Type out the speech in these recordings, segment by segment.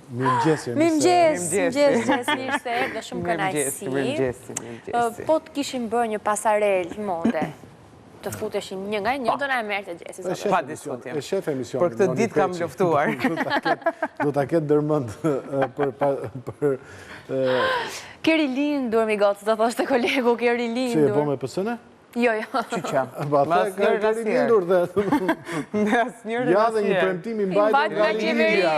Mirëmëngjes, mirë se erdhe, shumë kënaqësi. Po të kishim bërë një pasarel mode, të futeshin një nga një, do na e merrte Gjesi. Pa diskutim. E shef emisionin. Për këtë ditë kam luftuar. Do ta ketë dërmend për Keri lindur mi gocë, do thoshte kolegu, keri lindur. Si e po me pësëne? Jo. Qyqa. Ba the keri lindur dhe... Me asnjërin Ja dhe një premtimi mbajt nga qeveria.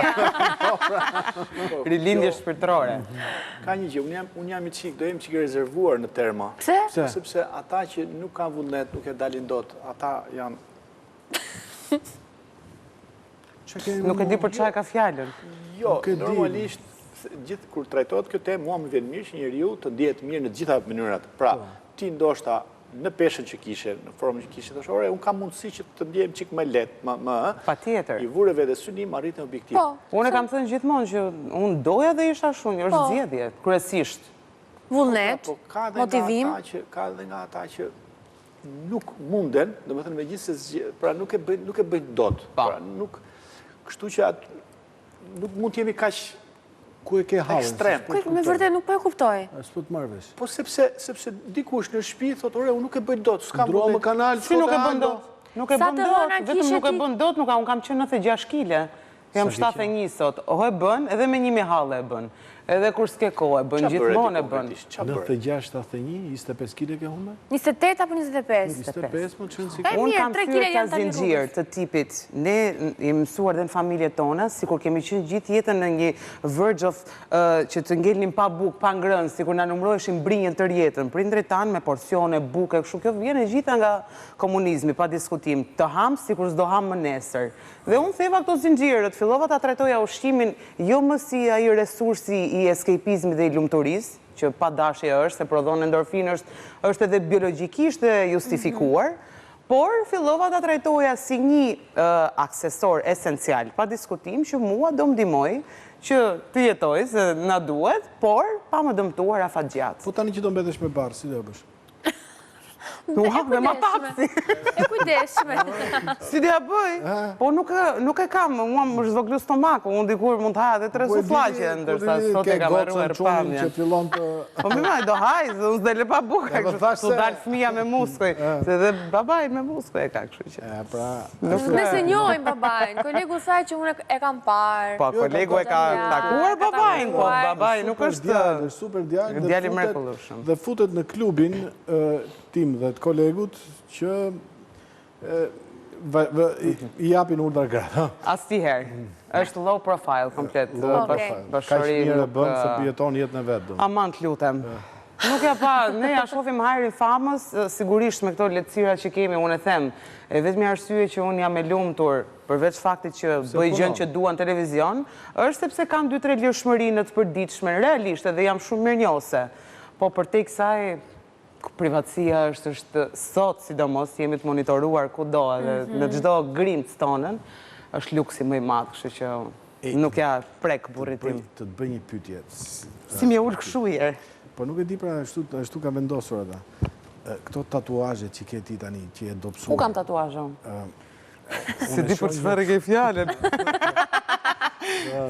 Rilindje shpirtërore. Ka një gjë, unë jam i qik, do jem qik i rezervuar në terma. Pse? Sepse ata që nuk kanë vullnet, nuk e dalin dot, ata janë... Nuk e di për çfarë ka fjalën. Jo, normalisht, gjithë kur trajtohet kjo temë, mua më vjen mirë që njeriu të ndihet mirë në të gjitha mënyrat. Pra, ti ndoshta në peshën që kishe, në formën që kishe, thashore, unë kam mundësi që të ndjehem çik më lehtë, Patjetër. I vureve dhe synim arritën objektiv. Unë kam thënë gjithmonë që unë doja dhe isha shumë, është zgjedhje, kryesisht. Vullnet, motivim. Ka edhe nga ata që nuk munden, domethënë megjithëse pra nuk e bëjnë dot. Pra nuk, kështu që nuk mund të jemi kaq ku e ke hallën? Ekstrem. Me vërtet nuk po e kuptoj. S'po të marrë vesh. Po sepse dikush në shtëpi thotë, "Ore, unë nuk e bëj dot, s'kam Ndro më kanal, Si nuk e bën dot? Nuk e bën dot, vetëm nuk e bën dot, unë kam qenë 96 kg. Jam 71 sot. O e bën, edhe me 1000 halle e bën. Edhe kur s'ke kohë e bën, gjithmonë e bën. 96, 71, 25 kg ke humbë? 28 apo 25? 25 më qenë si... Unë kam thyer ka zinxhir të tipit. Ne jemi mësuar dhe në familjet tona, sikur kemi qenë gjithë jetën në një verge of që të ngelnim pa bukë, pa ngrënë, sikur na numëroheshin brinjën tër jetën. Prindrit tanë me porcione, bukë, kështu kjo vjen e gjitha nga komunizmi, pa diskutim. Të ham sikur s'do ham më nesër. Dhe unë theva këto zinxhirët, fillova ta trajtoja ushqimin jo më si ai resursi i escapizmit dhe i lumturisë, që pa dashje është, se prodhon endorfinë, është edhe biologjikisht e justifikuar, por fillova ta trajtoja si një aksesor esencial, pa diskutim që mua do më ndihmoj që të jetoj se na duhet, por pa më dëmtuar afatgjatë. Po tani që do mbetesh me barë, si do bësh? Dhe ma taksi. E kujdeshme. Si d'ja bëj? Po nuk e kam, mua më zhvoglu stomaku, unë dikur mund të haja dhe 3 suflaqe, ndërsa sot e kam arruar pamjen. Po mi maj, do hajzë, unë s'dele pa buka, të dalë fëmija me muskuj, se dhe babaj me muskuj e ka kështu që. Nëse njojnë babajnë, kolegu thaj që unë e kam parë. Po, kolegu e ka takuar babajnë, po babaj nuk është... Super djali, djali mrekullueshëm. Dhe futet në klubin tim dhe të kolegut që i japin urdhra gratë. Asnjëherë. Është low profile komplet. Ka që njëre bënë se bjeton jetën e vetë. Aman të lutem. Nuk ja pa, ne ja shohim hajrin famës, sigurisht me këto lehtësira që kemi, unë e them, e vetmi arsye që unë jam e lumtur, përveç faktit që bëj gjën që dua në televizion, është sepse kam 2-3 lirshmëri në të përditshme, realisht edhe jam shumë mirënjohëse. Po për te kësaj privatësia është sot, sidomos, jemi të monitoruar kudo edhe në çdo grimc tonën, është luksi më i madh, kështu që nuk ja prek burrit tim. Të të bëj një pyetje. Si më ul këshujer. Po nuk e di pra ashtu ka vendosur ata. Këto tatuazhe që ke ti tani, që e dobësuar. Ku kam tatuazhon? Se di për çfarë ke fjalën.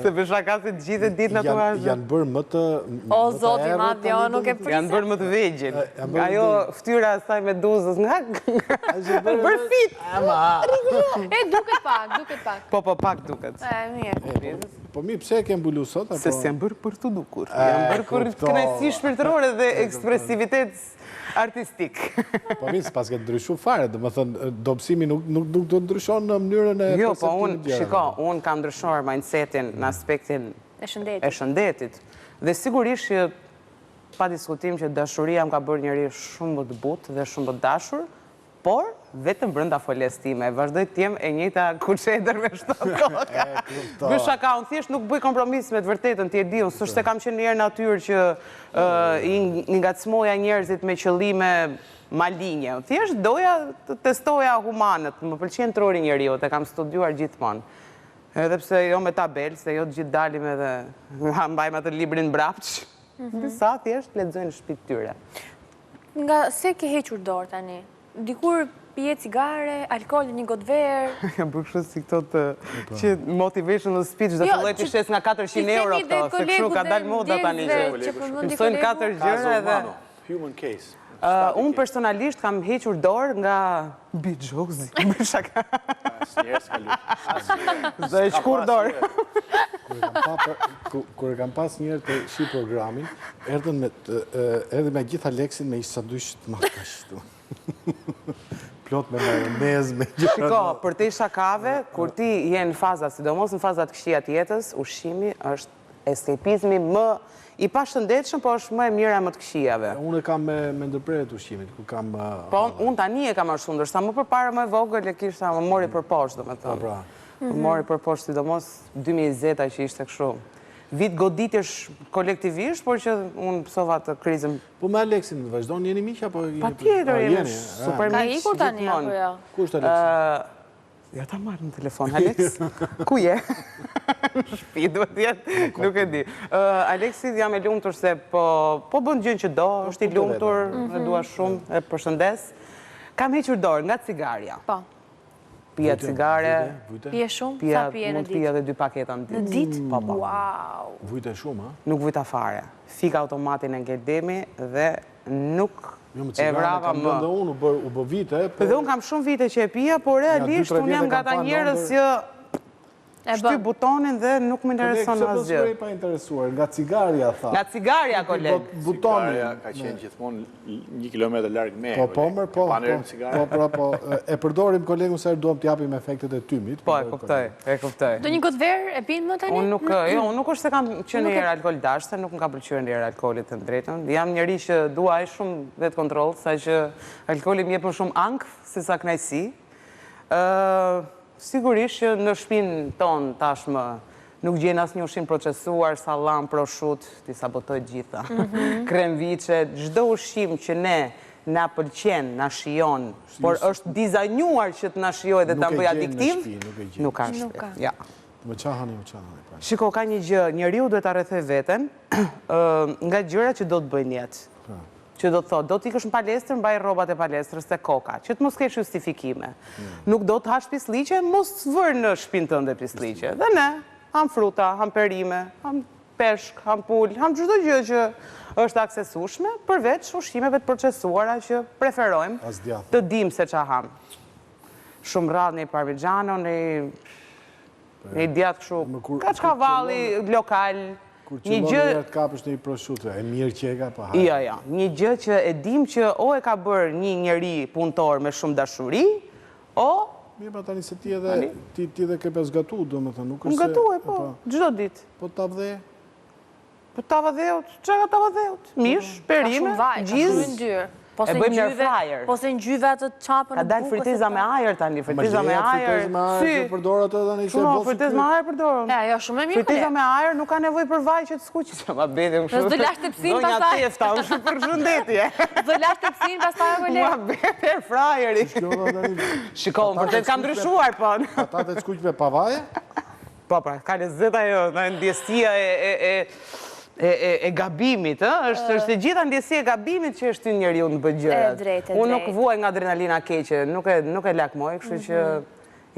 Se për shaka se të gjithë ditë në tatuazhe. Janë bërë më të... O, zoti madh, jo, nuk e prisë. Janë bërë më të vegjël. Ajo ftyra asaj me duzës nga... Bërë fit! E, duket pak. Po, pak duket. Mirë. Po mi, pse e ke mbulu sot? Se s'jam bërë për të dukur. Jam bërë për kënaqësi shpirtërore dhe ekspresivitet artistik. Po mi, s'pas ke ndryshu fare, dhe më thënë, dobësimi nuk do ndryshon në mënyrën e jo, po unë kam ndryshuar mindsetin në aspektin e shëndetit. Dhe sigurisht që pa diskutim që dashuria më ka bërë njëri shumë më të butë dhe shumë më të dashur, por vetëm brenda foljes time, vazhdoj të jem e njëjta kuçedër me shto koka. Ky shaka, unë thjesht nuk bëj kompromis me të vërtetën, ti e di, unë s'është se kam qenë njerë natyrë që i ngacmoja njerëzit me qëllime malinje. Thjesht doja të testoja humanët, më pëlqen truri njeriut, e kam studiuar gjithmonë. Edhe pse jo me tabel, se jo të gjithë dalim edhe mbajmë atë librin mbrapç, disa thjesht lexojnë në shtëpitë tyre. Nga se ke hequr dorë tani? Dikur pije cigare, alkohol, një gotë verë. Jam bërë kështu si këto të që motivational speech dhe filloj të shes nga 400 euro këto, se kështu ka dalë moda tani që mësojnë 4 gjëra edhe... Human case. Unë personalisht kam hequr dorë nga Bijozi. Shaka. Asnjëherë s'ka luajtur. Dhe e shkur dorë. Kur e kam pas njerë të shi programin, erdhe me gjitha leksin me ishtë sanduish të makashtu. Plot me majonez, me gjitha... Shiko, për te shakave, kur ti je në faza, sidomos në fazat kështia të jetës, ushqimi është escapizmi më i pashëndetshëm, po është më e mira më të këqijave. Unë e kam me ndërprerjet ushqimit, ku kam... Po, unë tani e kam ashtu, ndërsa më përpara më e vogël e kisha, më mori për poshtë, do me thëmë. Më mori për poshtë, sidomos 2020 që ishte kështu. Vit goditjesh kolektivisht, por që unë pësova të krizëm. Po me Aleksin, vazhdojnë jeni miq apo... Pa tjetër, jeni super miq. Ka ikur tani, apo jo? Ku është Aleksin? Ja ta marrë në telefon, Alex. Ku je? Shpi, duhet jetë, nuk e di. Alexi jam e lumtur se po bën gjën që do, është i lumtur, e dua shumë, e përshëndes. Kam hequr dorë nga cigarja. Po. Pija cigare. Pije shumë? Sa pije në ditë? Mund të pija edhe 2 paketa në ditë. Në ditë? Po. Wow! Vujte shumë, ha? Nuk vujta fare. Fika automatin e ngeldemi dhe nuk... E vrava më. Dhe unë u bë vite. Dhe unë kam shumë vite që e pija, por realisht unë jam nga ta njerës që shty butonin dhe nuk më intereson asgjë. Kolek, se përsuaj pa interesuar, nga cigarja, tha. Nga cigarja, koleg. Cigarja ka qenë gjithmonë 1 kilometër larg me. Po, e përdorim kolegun se duam t'japim efektet e tymit. Po, e kuptoj. Do një gotë verë e pinë më tani? Unë nuk është se kam qenë njërë alkohol dashte, nuk më ka pëlqyer njërë alkoholit të drejtën. Jam njëri që duaj shumë vetë kontrol, sa që alkoholit më jep më shumë ankth se sa kënaqësi. Sigurisht që në shtëpinë tonë tashmë nuk gjen asnjë ushqim procesuar, sallam, proshut, ti sabotoj gjitha. Kremviçe, çdo ushqim që na pëlqen, na shijon, por është dizajnuar që të na shijojë dhe ta bëj adiktiv, nuk ka shtëpi. Ja. Më qahani. Shiko, ka një gjë, njeriu duhet ta rrethoj veten nga gjërat që do të bëjnë jetë. Që do të thotë, do t'ikësh në palestër, mbaj rrobat e palestrës të koka, që të mos kesh justifikime. Nuk do të hash pisliqe, mos vër në shtëpinë tënde pisliqe. Dhe ne, ham fruta, ham perime, ham peshk, ham pull, ham çdo gjë që është aksesueshme, përveç ushqimeve të procesuara që preferojmë të dimë se ç'a ham. Shumë rradh në parmigiano, në djatë kështu, kaçkavalli lokal. Kur që lojë të kapësht një prosciutto, e mirë që e ka pa hajë. Ja. Një gjë që e dim që o e ka bërë një njeri punëtor me shumë dashuri, o... Mirë pa tani se ti edhe ke pas gatu, do me thënë, nuk është se... Gatu e, po, gjdo ditë. Po tavdhe? Po tavdheut, që ka tavdheut? Mish, perime, gjizë. E bëjmë në fryer. Po se në gjyve atë qapën... Ka dalë fritiza me ajer tani, fritiza me ajer. Përdorë atë dhe një se bosë... Fritiza me ajer përdorë. Jo, shumë e mirë. Fritiza me ajer nuk ka nevoj për vaj që të skuqi. Që ma bete më shumë. Nësë do lasht të pësin pasaj. Zonja tefta, më shumë për shëndetje. Do lasht të pësin pasaj, kolegë. Ma bete frajeri. Shiko, më vërtet kam ndryshuar, po. Ata të skuqve pa vaje? Po, pra, ka lezeta jo, në ndjestia e gabimit, është gjitha ndjesi e gabimit që është njeriu në bëgjërat. Unë nuk vuaj nga adrenalina keqe, nuk e lakmoj, kështu që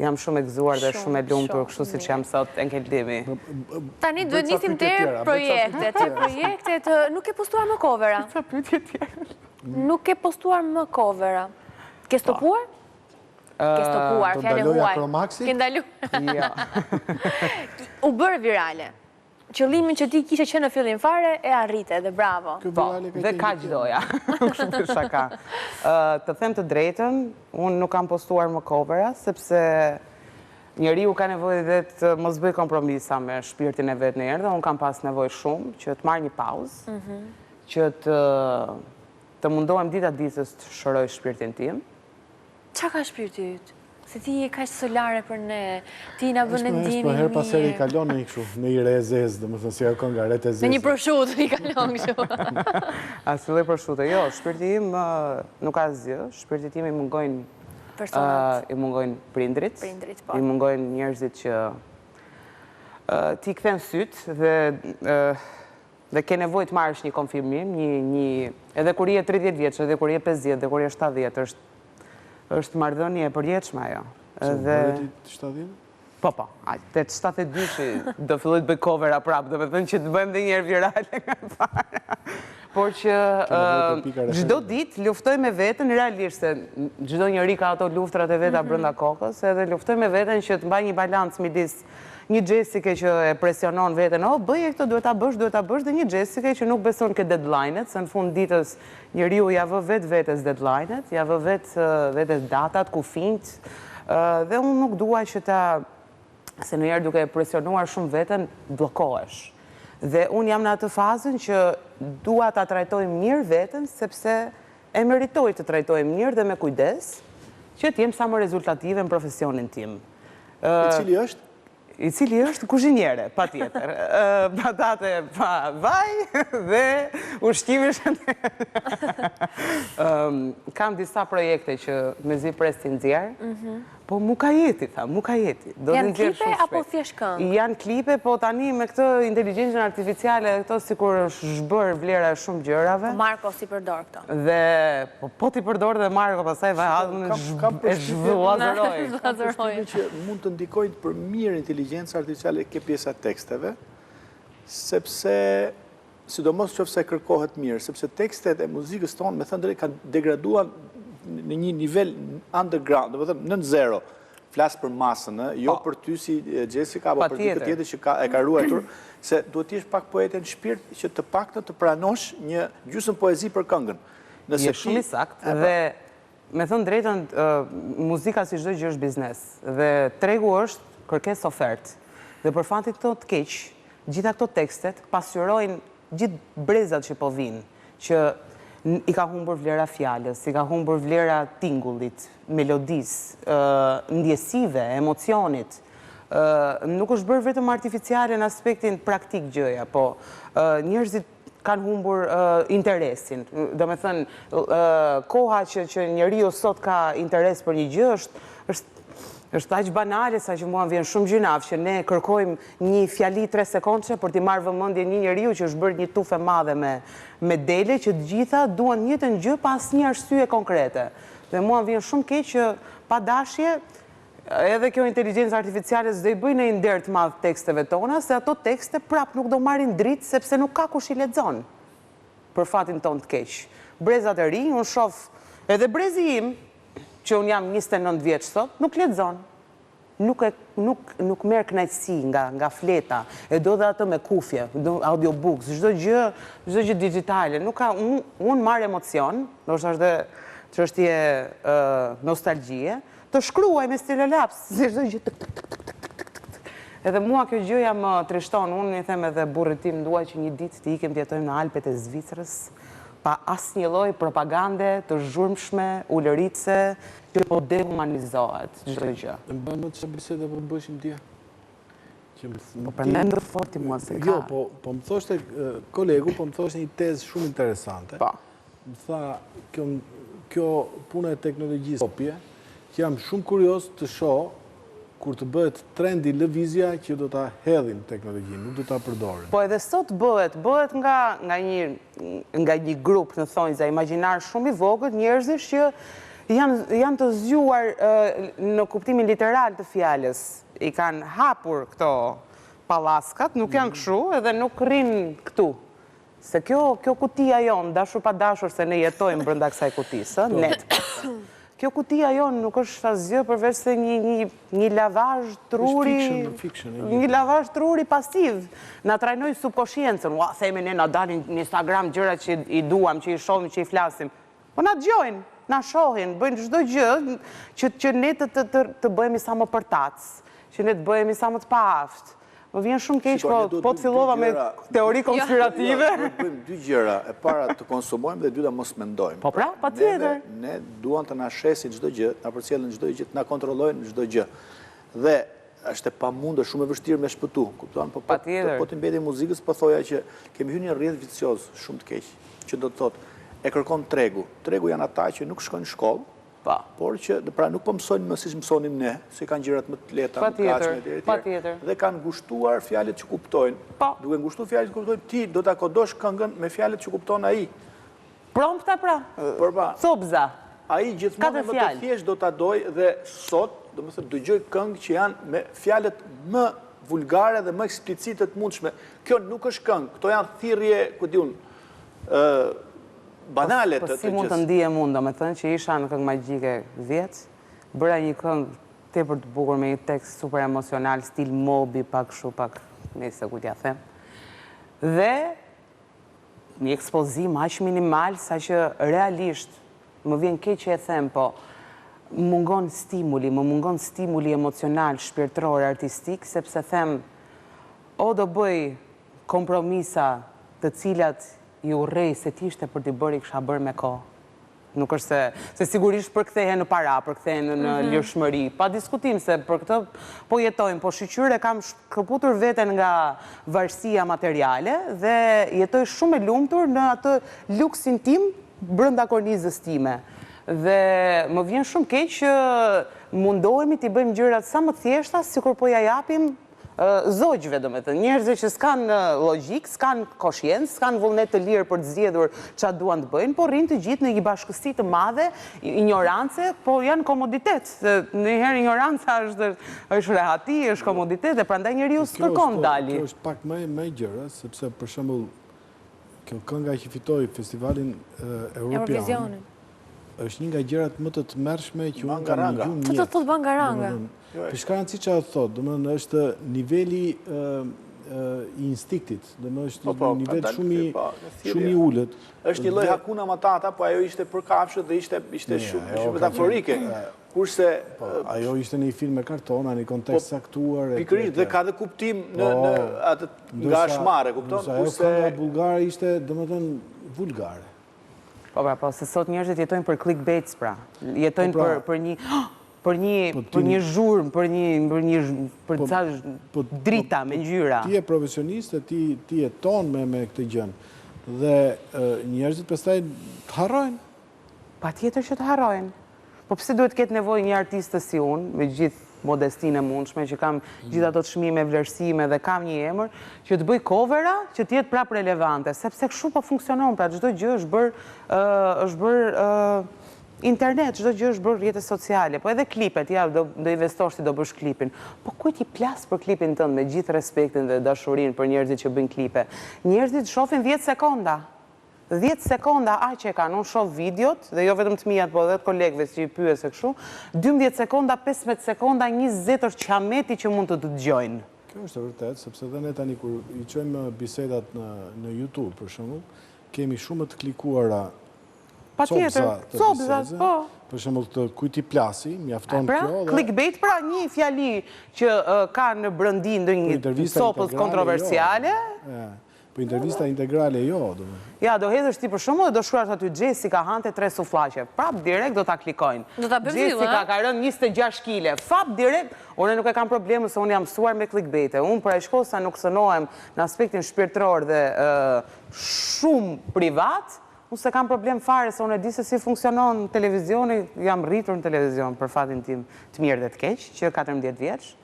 jam shumë e gëzuar dhe shumë e lumtur, kështu si që jam sot e nkeldimi. Tani duhet nisim të projektet, nuk e postuar më covera. Sa pyetje tjera. Nuk e postuar më covera. Ke stopuar? Ke stopuar, fjale huaj. Ke ndalu? Ja. U bërë virale. Qëllimin që ti kishe që në fillim fare, e arrite dhe bravo. Po, dhe ka gjdoja. Kështë të shaka. Të them të drejtën, unë nuk kam postuar më covera, sepse njeriu ka nevojë dhe të mos bëj kompromisa me shpirtin e vetë në erë, dhe unë kam pas nevojë shumë që të marrë një pauzë, që të mundohem dita ditës të shëroj shpirtin tim. Qa ka shpirti ytë? Se ti e ka solare për ne, ti na bën ndihmë mirë. Po herë pas herë i kalon në kështu, në i rezez, domethënë si ajo nga rete zezë. Në një prosciutto i kalon kështu. As filloi prosciutto. Jo, shpirti im nuk ka asgjë. Shpirti im i mungojnë personat, i mungojnë prindrit, i mungojnë njerëzit që ti kthen syt dhe ke nevojë të marrësh një konfirmim, edhe kur je 30 vjeç, edhe kur je 50, edhe kur je 70, është marrëdhënie e përjetshme ajo. Dhe 70? Po, 72 do filloj të bëj covera prapë, do me thënë që të bëjmë dhe njerë virale nga para. Por që gjdo dit luftoj me vetën, realisht se gjdo njëri ka ato luftrat e veta brënda kokës, edhe luftoj me vetën që të mbaj një balancë midis një Jessica që e presionon vetën, bëje këto, duhet ta bësh, dhe një Jessica që nuk beson ke deadline-et, se në fund ditës njeriu ja vë vetës deadline-et, ja vë vetës datat, kufinjt, dhe unë nuk dua që se në njerë duke e presionuar shumë vetën, blokohesh. Dhe unë jam në atë fazën që dua ta trajtojmë mirë vetën, sepse e meritoj të trajtojmë mirë dhe me kujdes, që t'jem sa më rezultative në profesionin tim. I cili është? I cili është kuzhinjere, pa tjetër. Patate pa vaj dhe ushqimi shëndet. Kam disa projekte që me zi prestin zjerë, po mu ka jeti, Janë klipe apo thjesht këngë? Janë klipe, po tani me këtë inteligencën artificiale, këto sikur është zhbër vlera shumë gjërave. Marko si përdor këto. Dhe po ti përdor dhe Marko, pasaj e zhvëllazëroj. Që mund të ndikojnë për mirë inteligencë artificiale ke pjesa teksteve, sepse, sidomos qofse kërkohet mirë, sepse tekstet e muzikës tonë, me thënë drejt, kanë degraduar në një nivel underground, dhe nën zero, flasë për masën, jo për ty si Jessica, apo për ty këtë tjetër që e ka ruajtur, se duhet t'jesh pak poete në shpirt që të paktën të pranosh një gjysmë poezi për këngën. Je shumë i sakt, dhe me thënë drejtën, muzika si çdo gjë është biznes, dhe tregu është kërkesë ofertë. Dhe për fatit të keq, gjitha këto tekstet pasqyrojnë gjithë brezat që po vinë, që i ka humbur vlera fjalës, i ka humbur vlera tingullit, melodis, ndjesive, emocionit. Nuk është bërë vetëm artificiale në aspektin praktik gjëja, po njerëzit kanë humbur interesin. Do me thënë, koha që njeriu sot ka interes për një gjë është aq banale sa që mua vjen shumë gjynaf që ne kërkojmë një fjali 3 sekondëshe për t'i marrë vëmendje një njeriu që është bërë një tufë madhe me dele që të gjitha duan njëjtën gjë pa asnjë arsye konkrete. Dhe mua vjen shumë keq që pa dashje edhe kjo inteligjencë artificiale s'do i bëjë në nder të madh teksteve tona, se ato tekste prap nuk do marrin dritë sepse nuk ka kush i lexon. Për fatin ton të keq. Brezat e rinj, unë shoh edhe brezi im që unë jam 29 vjeç sot, nuk lexon. Nuk merr kënaqësi nga fleta, e do dhe ato me kufje, audiobooks, çdo gjë digjitale. Unë marr emocion, ndoshta është çështje nostalgjie, të shkruaj me stilolaps, si çdo gjë. Edhe mua kjo gjëja më trishton, unë i them edhe burrit tim, dua që një ditë të ikim të jetojmë në Alpet e Zvicrës, pa asnjë lloj propagande të zhurmshme, ulëritse, që po dehumanizohet çdo gjë. Më bën më të bisede po bëjmë dje. Po prandaj ndër forti mua se ka. Jo, po më thoshte kolegu, po më thoshte një tezë shumë interesante. Po. Më tha kjo puna e teknologjisë kopje, që jam shumë kurios të shoh kur të bëhet trendi lëvizja që do ta hedhin teknologjinë, nuk do ta përdorin. Po edhe sot bëhet nga një grup, në thonjza, imagjinar shumë i vogël, njerëzish që janë të zgjuar në kuptimin literal të fjalës. I kanë hapur këto pallaskat, nuk janë kështu edhe nuk rrinë këtu. Se kjo kutia jonë, dashur pa dashur se ne jetojmë brenda kësaj kutisë, net. Kjo kutia jonë nuk është asgjë përveç se një lavazh truri, një lavazh truri pasiv. Na trajnoi subkonsciencën, themi ne na dalin në Instagram gjërat që i duam, që i shohim, që i flasim. Po na dëgjojnë, na shohin, bëjnë çdo gjë që ne të bëhemi sa më përtac, që ne të bëhemi sa më të paaftë. Më vjen shumë keq, po të fillova me teori konspirative. Ne bëjmë dy gjëra, e para të konsumojmë dhe e dyta mos mendojmë. Po pra, patjetër. Ne duan të na shesin çdo gjë, na përcjellin çdo gjë, të na kontrollojnë çdo gjë. Dhe është e pamundër, shumë e vështirë me shpëtu, kupton? Po të mbeti muzikës, po thoja që kemi hyrë një rrjedh vicioz shumë të keq, që do të thotë e kërkon tregu. Tregu janë ata që nuk shkojnë në shkollë, por që nuk po mësojnë më siç mësonim ne, se kanë gjërat më të lehta, më të gatshme dhe kanë ngushtuar fjalët që kuptojnë. Duke ngushtuar fjalët që kuptojnë, ti do ta kodosh këngën me fjalët që kupton ai. Prompta pra. Copza. ai gjithmonë më të thjesht do ta doj dhe sot, domethënë dëgjoj këngë që janë me fjalët më vulgare dhe më eksplicite të mundshme. Kjo nuk është këngë, këto janë thirrje, ku diun, banale të si mund të ndihem unë, domethënë që isha në Këngë Magjike 10, bëra një këngë tepër të bukur me një tekst super emocional, stil Moby, pak kështu, pak nëse ku t'ja them. Dhe një ekspozim aq minimal sa që realisht më vjen keq që e them, po më mungon stimuli emocional, shpirtëror, artistik, sepse them, o do bëj kompromisa të cilat i urrej se t'ishte për t'i bërë i kësha bërë me kohë. Nuk është se sigurisht përkthehen në para, përkthehen në lirshmëri. Pa diskutim se për këtë po jetojmë, po shqyqyre kam shkëputur veten nga varësia materiale dhe jetoj shumë e lumtur në atë luksin tim brenda kornizës time. Dhe më vjen shumë keq që mundohemi t'i bëjmë gjërat sa më thjeshta, sikur po ja japim zogjve, domethënë, njerëzve që s'kan logjik, s'kan koshiencë, s'kan vullnet të lirë për të zgjedhur çfarë duan të bëjnë, por rrinë të gjithë në një bashkësi të madhe, ignorance, po janë komoditet. Ndonjëherë ignoranca është rehati, është komoditet, dhe prandaj njeriu s'kërkon dali. Kjo është pak më gjëra, sepse për shembull kjo kënga që fitoi festivalin Eurovision është një nga gjërat më të tmerrshme që unë kam dëgjuar në jetë. Të thot Bangaranga. Për shkak të çfarë thot, domethënë është niveli i instiktit, domethënë është një nivel shumë i ulët. Është një lloj Hakuna Matata, po ajo ishte për kafshët dhe ishte shumë metaforike. Kurse ajo ishte në një film me kartona, në një kontekst saktuar. Pikërisht, dhe ka dhe kuptim në atë nga shmare, kupton? Kurse ajo kënga bullgare ishte domethënë vulgare. Po, se sot njerëzit jetojnë për clickbaits, pra. Jetojnë për një zhurmë, për ca drita me ngjyra. Ti je profesionist, ti je ton me këtë gjën. Dhe njerëzit pastaj të harrojnë. Patjetër që të harrojnë. Po pse duhet ketë nevojë një artiste si unë, me gjithë modestinë e mundshme, që kam gjithë ato çmime, vlerësime dhe kam një emër, që të bëj covera që të jetë prapë relevante, sepse kështu po funksionon, pra çdo gjë është bërë internet, çdo gjë është bërë rrjete sociale, po edhe klipet, ja, do investosh ti do bësh klipin. Po kujt i plas për klipin tënd me gjithë respektin dhe dashurinë për njerëzit që bëjnë klipe? Njerëzit shohin 10 sekonda. 10 sekonda aq e kanë, unë shoh videot, dhe jo vetëm të mijat, po edhe të kolegëve që i pyes se kështu, 12 sekonda, 15 sekonda, 20 qameti që mund të dëgjojnë. Kjo është vërtet, sepse dhe ne tani kur i çojmë bisedat në YouTube, për shembull, kemi shumë të klikuara copza, po. Për shembull të kujt i plasi, mjafton kjo. Clickbait, pra një fjali që ka në brëndi ndonjë sopës kontroversiale. Po intervista integrale jo, ja, do hedhësh ti për shembull dhe do shkruash aty Jessica hante 3 sufllaqe. Prap direkt do ta klikojnë. Do ta bëj Jessica ka rënë 26 kg. Fap direkt. Unë nuk e kam probleme se unë jam mësuar me clickbait. Unë për shkak se nuk sënohem në aspektin shpirtëror dhe shumë privat, unë se kam problem fare se unë e di se si funksionon televizioni, jam rritur në televizion për fatin tim të mirë dhe të keq, që 14 vjeç,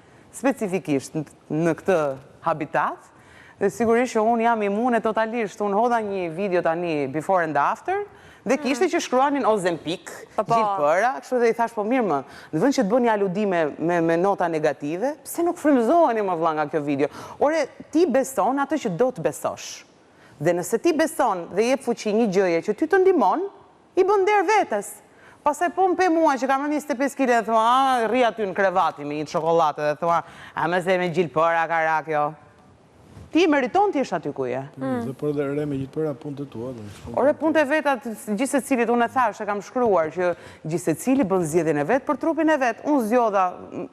specifikisht në këtë habitat. Dhe sigurisht që unë jam imune totalisht, unë hodha një video tani before and after, dhe kishte që shkruanin Ozempic, gjithë përa, kështu dhe i thash po mirë më, në vend që të bëni aludime me nota negative, pse nuk frymëzoheni më vëlla nga kjo video? Ore, ti beson atë që do të besosh. Dhe nëse ti beson dhe jep fuqi një gjëje që ty të ndihmon, i bën der vetes. Pastaj po më pe mua që kam 25 kg dhe thua, rri aty në krevati me një çokoladë dhe thua, a më se me gjilpëra ka ra kjo. Ti meriton ti është aty ku je. Dhe për dhe re me gjithë përra punë të tua. Ore punë të vetat, gjithë se cilit unë e thash, e kam shkruar që gjithë se cili bën zgjedhjen e vetë për trupin e vetë. Unë zgjodha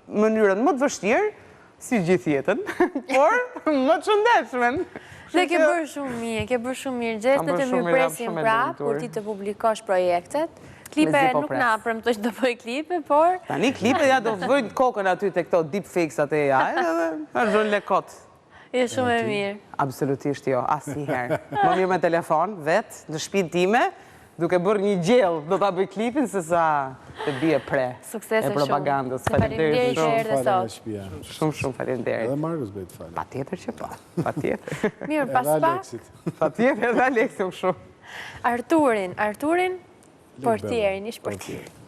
mënyrën më të vështirë, si gjithë jetën, por më të shëndetshmen. Dhe ke bërë shumë mirë, Gjes, në të mirë presim prapë, kur ti të publikosh projektet. Klipe nuk na premtosh të bëj klipe, por... Tani klipe ja do vëjnë kokën aty të këto deepfakes atë e AI, dhe vazhdojnë lekot. Je shumë e mirë. Absolutisht jo, asnjëherë. Më mirë me telefon, vetë, në shtëpinë time, duke bërë një gjellë, do ta bëj klipin se sa të bie pre e propagandës. Faleminderit që erdhe sot. Shumë faleminderit. Edhe Markus bëj të falë. Patjetër që po. Patjetër. Mirë, pas pak. Patjetër edhe Aleksit shumë. Arturin, Për tjerë, një shpërtirë.